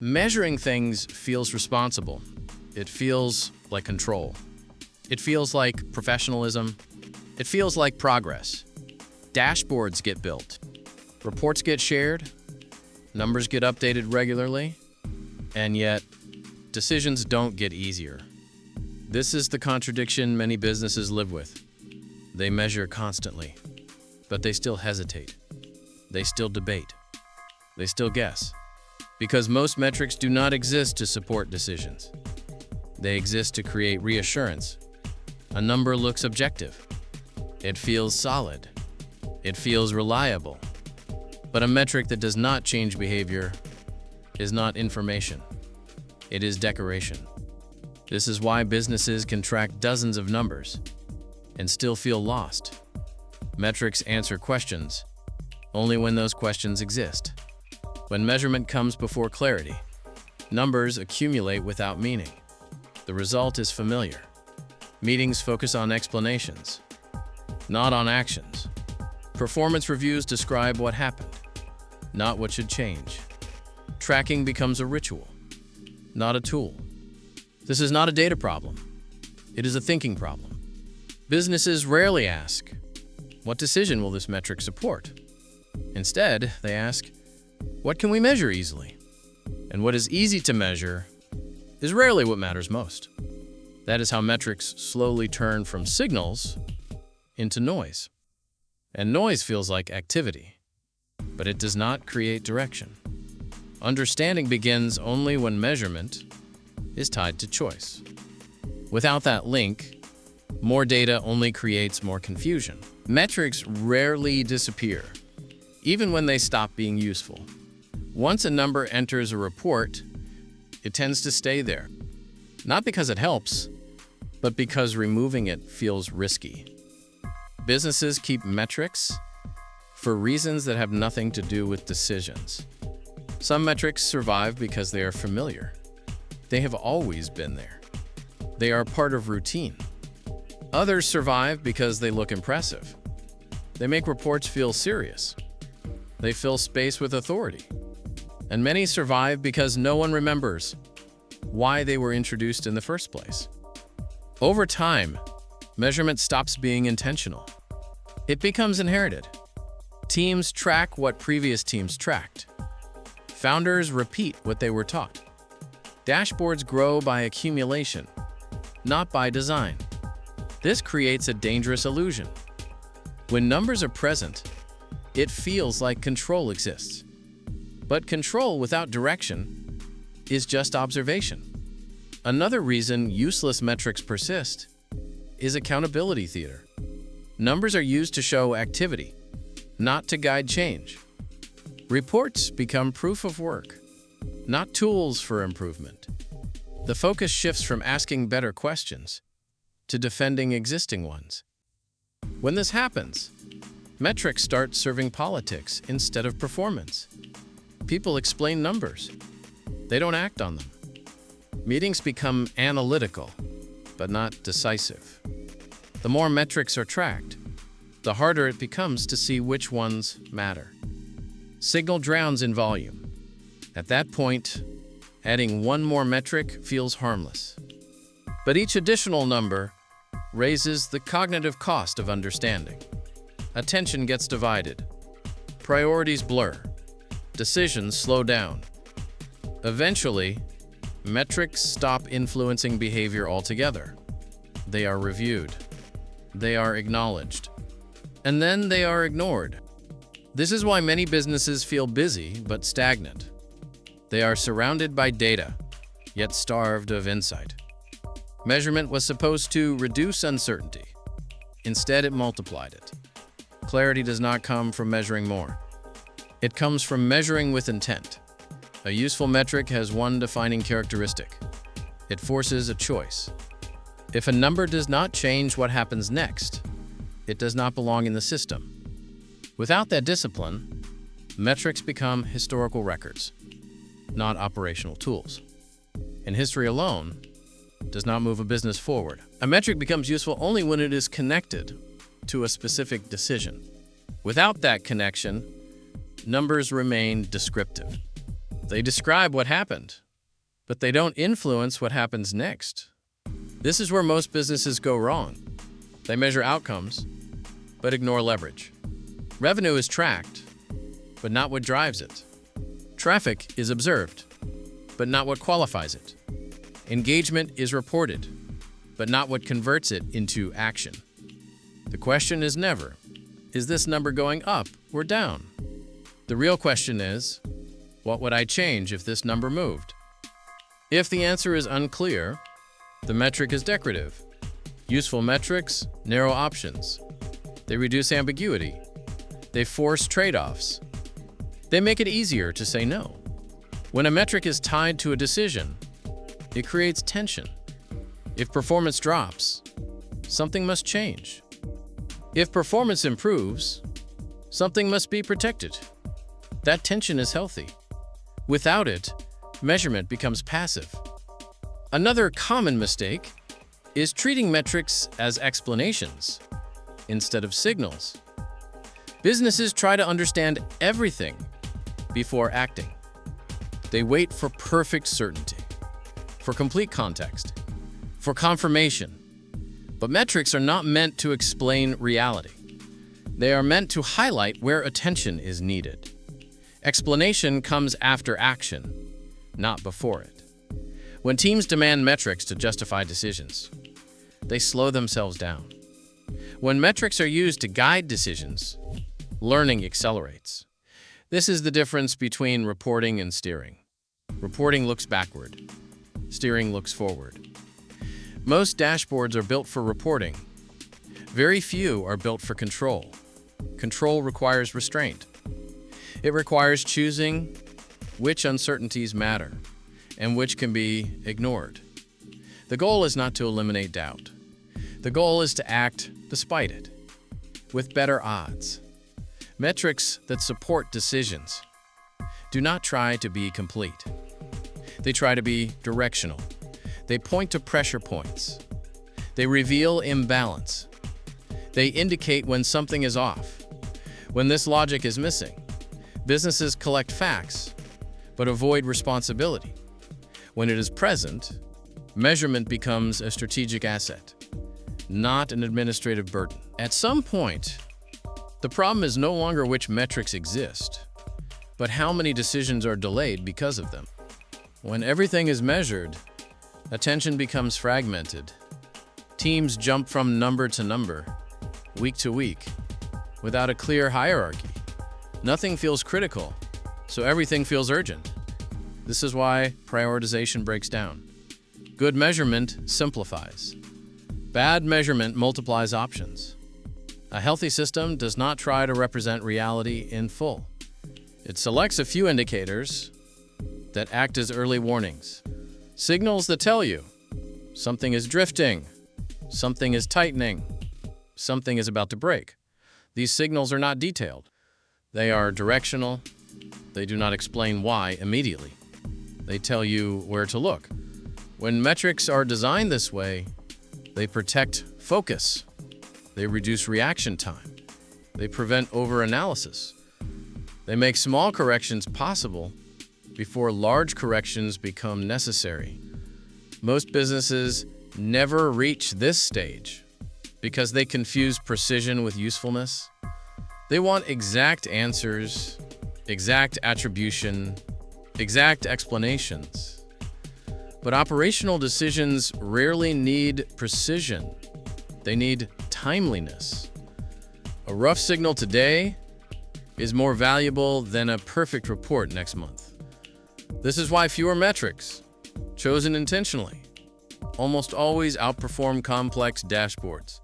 Measuring things feels responsible. It feels like control. It feels like professionalism. It feels like progress. Dashboards get built. Reports get shared. Numbers get updated regularly. And yet, decisions don't get easier. This is the contradiction many businesses live with. They measure constantly, but they still hesitate. They still debate. They still guess. Because most metrics do not exist to support decisions. They exist to create reassurance. A number looks objective. It feels solid. It feels reliable. But a metric that does not change behavior is not information. It is decoration. This is why businesses can track dozens of numbers and still feel lost. Metrics answer questions only when those questions exist. When measurement comes before clarity, numbers accumulate without meaning. The result is familiar. Meetings focus on explanations, not on actions. Performance reviews describe what happened, not what should change. Tracking becomes a ritual, not a tool. This is not a data problem. It is a thinking problem. Businesses rarely ask, what decision will this metric support? Instead, they ask, what can we measure easily? And what is easy to measure is rarely what matters most. That is how metrics slowly turn from signals into noise. And noise feels like activity, but it does not create direction. Understanding begins only when measurement is tied to choice. Without that link, more data only creates more confusion. Metrics rarely disappear, even when they stop being useful. Once a number enters a report, it tends to stay there. Not because it helps, but because removing it feels risky. Businesses keep metrics for reasons that have nothing to do with decisions. Some metrics survive because they are familiar. They have always been there. They are part of routine. Others survive because they look impressive. They make reports feel serious. They fill space with authority. And many survive because no one remembers why they were introduced in the first place. Over time, measurement stops being intentional. It becomes inherited. Teams track what previous teams tracked. Founders repeat what they were taught. Dashboards grow by accumulation, not by design. This creates a dangerous illusion. When numbers are present, it feels like control exists. But control without direction is just observation. Another reason useless metrics persist is accountability theater. Numbers are used to show activity, not to guide change. Reports become proof of work, not tools for improvement. The focus shifts from asking better questions to defending existing ones. When this happens, metrics start serving politics instead of performance. People explain numbers. They don't act on them. Meetings become analytical, but not decisive. The more metrics are tracked, the harder it becomes to see which ones matter. Signal drowns in volume. At that point, adding one more metric feels harmless. But each additional number raises the cognitive cost of understanding. Attention gets divided. Priorities blur. Decisions slow down. Eventually, metrics stop influencing behavior altogether. They are reviewed. They are acknowledged. And then they are ignored. This is why many businesses feel busy but stagnant. They are surrounded by data, yet starved of insight. Measurement was supposed to reduce uncertainty. Instead, it multiplied it. Clarity does not come from measuring more. It comes from measuring with intent. A useful metric has one defining characteristic. It forces a choice. If a number does not change what happens next, it does not belong in the system. Without that discipline, metrics become historical records, not operational tools. And history alone does not move a business forward. A metric becomes useful only when it is connected to a specific decision. Without that connection, numbers remain descriptive. They describe what happened, but they don't influence what happens next. This is where most businesses go wrong. They measure outcomes, but ignore leverage. Revenue is tracked, but not what drives it. Traffic is observed, but not what qualifies it. Engagement is reported, but not what converts it into action. The question is never, is this number going up or down? The real question is, what would I change if this number moved? If the answer is unclear, the metric is decorative. Useful metrics narrow options. They reduce ambiguity. They force trade-offs. They make it easier to say no. When a metric is tied to a decision, it creates tension. If performance drops, something must change. If performance improves, something must be protected. That tension is healthy. Without it, measurement becomes passive. Another common mistake is treating metrics as explanations instead of signals. Businesses try to understand everything before acting. They wait for perfect certainty, for complete context, for confirmation. But metrics are not meant to explain reality. They are meant to highlight where attention is needed. Explanation comes after action, not before it. When teams demand metrics to justify decisions, they slow themselves down. When metrics are used to guide decisions, learning accelerates. This is the difference between reporting and steering. Reporting looks backward. Steering looks forward. Most dashboards are built for reporting. Very few are built for control. Control requires restraint. It requires choosing which uncertainties matter and which can be ignored. The goal is not to eliminate doubt. The goal is to act despite it, with better odds. Metrics that support decisions do not try to be complete. They try to be directional. They point to pressure points. They reveal imbalance. They indicate when something is off, when this logic is missing. Businesses collect facts, but avoid responsibility. When it is present, measurement becomes a strategic asset, not an administrative burden. At some point, the problem is no longer which metrics exist, but how many decisions are delayed because of them. When everything is measured, attention becomes fragmented. Teams jump from number to number, week to week, without a clear hierarchy. Nothing feels critical, so everything feels urgent. This is why prioritization breaks down. Good measurement simplifies. Bad measurement multiplies options. A healthy system does not try to represent reality in full. It selects a few indicators that act as early warnings. Signals that tell you something is drifting, something is tightening, something is about to break. These signals are not detailed. They are directional. They do not explain why immediately. They tell you where to look. When metrics are designed this way, they protect focus. They reduce reaction time. They prevent overanalysis. They make small corrections possible before large corrections become necessary. Most businesses never reach this stage because they confuse precision with usefulness. They want exact answers, exact attribution, exact explanations. But operational decisions rarely need precision. They need timeliness. A rough signal today is more valuable than a perfect report next month. This is why fewer metrics, chosen intentionally, almost always outperform complex dashboards.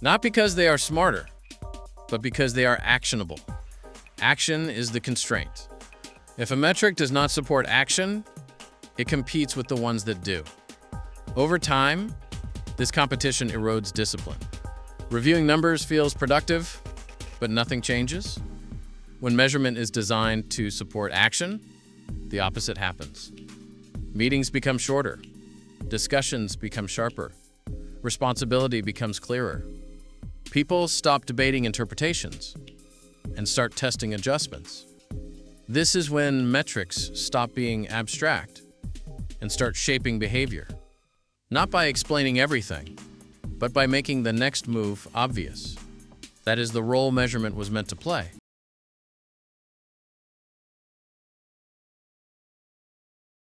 Not because they are smarter, but because they are actionable. Action is the constraint. If a metric does not support action, it competes with the ones that do. Over time, this competition erodes discipline. Reviewing numbers feels productive, but nothing changes. When measurement is designed to support action, the opposite happens. Meetings become shorter. Discussions become sharper. Responsibility becomes clearer. People stop debating interpretations and start testing adjustments. This is when metrics stop being abstract and start shaping behavior, not by explaining everything, but by making the next move obvious. That is the role measurement was meant to play.